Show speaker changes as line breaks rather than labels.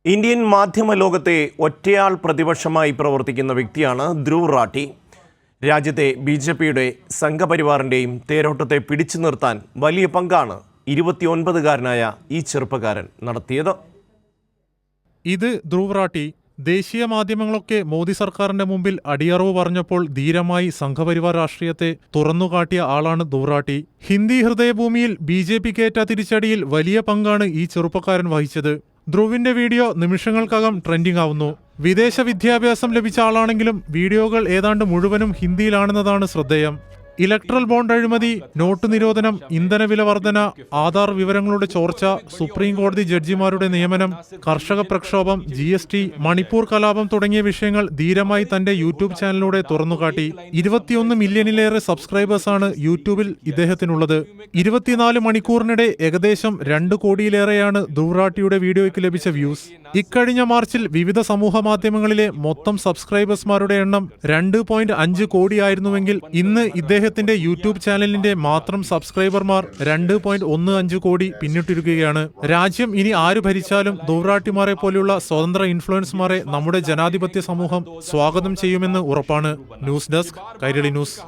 Indian മാധ്യമ ലോകത്തെ ഒറ്റയാൾ പ്രതിപക്ഷമായി പ്രവർത്തിക്കുന്ന വ്യക്തിയാണ് ധ്രുവ് റാഠി. രാജ്യത്തെ ബി.ജെ.പിയുടെ സംഘപരിവാറിൻ്റെയും തേരോട്ടത്തെ പിടിച്ചു നിർത്താൻ വലിയ പങ്കാണ് 29-കാരനായ ഈ ചെറുപ്പക്കാരൻ നടത്തിയത്.
ഇത് ധ്രുവ് റാഠി. ദേശീയ മാധ്യമങ്ങളൊക്കെ മോദി സർക്കാരിന്റെ മുമ്പിൽ അടിയറവ് പറഞ്ഞപ്പോൾ ധീരമായി സംഘപരിവാർ രാഷ്ട്രീയത്തെ തുറന്നുകാട്ടിയ ആളാണ് ധ്രുവ് റാഠി. ഹിന്ദി ഹൃദയഭൂമിയിൽ ബി.ജെ.പിക്കേറ്റ തിരിച്ചടിയിൽ വലിയ പങ്കാണ് ഈ ചെറുപ്പക്കാരൻ വഹിച്ചത്. ധ്രുവിന്റെ വീഡിയോ നിമിഷങ്ങൾക്കകം ട്രെൻഡിംഗ് ആവുന്നു. വിദേശ വിദ്യാഭ്യാസം ലഭിച്ച ആളാണെങ്കിലും വീഡിയോകൾ ഏതാണ്ട് മുഴുവനും ഹിന്ദിയിലാണെന്നതാണ് ശ്രദ്ധേയം. ഇലക്ട്രൽ ബോണ്ട് അഴിമതി, നോട്ട് നിരോധനം, ഇന്ധനവില വർധന, ആധാർ വിവരങ്ങളുടെ ചോർച്ച, സുപ്രീം കോടതി ജഡ്ജിമാരുടെ നിയമനം, കർഷക പ്രക്ഷോഭം, GST, മണിപ്പൂർ കലാപം തുടങ്ങിയ വിഷയങ്ങൾ ധീരമായി തന്റെ യൂട്യൂബ് ചാനലിലൂടെ തുറന്നുകാട്ടി. 21 മില്യണിലേറെ സബ്സ്ക്രൈബേഴ്സാണ് യൂട്യൂബിൽ ഇദ്ദേഹത്തിനുള്ളത്. 24 മണിക്കൂറിനിടെ ഏകദേശം 2 കോടിയിലേറെയാണ് ധ്രുവ് റാഠിയുടെ വീഡിയോയ്ക്ക് ലഭിച്ച വ്യൂസ്. ഇക്കഴിഞ്ഞ മാർച്ചിൽ വിവിധ സമൂഹ മാധ്യമങ്ങളിലെ മൊത്തം സബ്സ്ക്രൈബേഴ്സ്മാരുടെ എണ്ണം 2.5 കോടിയായിരുന്നുവെങ്കിൽ ഇന്ന് ഇദ്ദേഹത്തിന്റെ യൂട്യൂബ് ചാനലിന്റെ മാത്രം സബ്സ്ക്രൈബർമാർ 2.15 കോടി പിന്നിട്ടിരിക്കുകയാണ്. രാജ്യം ഇനി ആര് ഭരിച്ചാലും ധ്രുവ് റാഠിമാരെ പോലെയുള്ള സ്വതന്ത്ര ഇൻഫ്ലുവൻസർമാരെ നമ്മുടെ ജനാധിപത്യ സമൂഹം സ്വാഗതം ചെയ്യുമെന്ന് ഉറപ്പാണ്. News desk, Kairali news.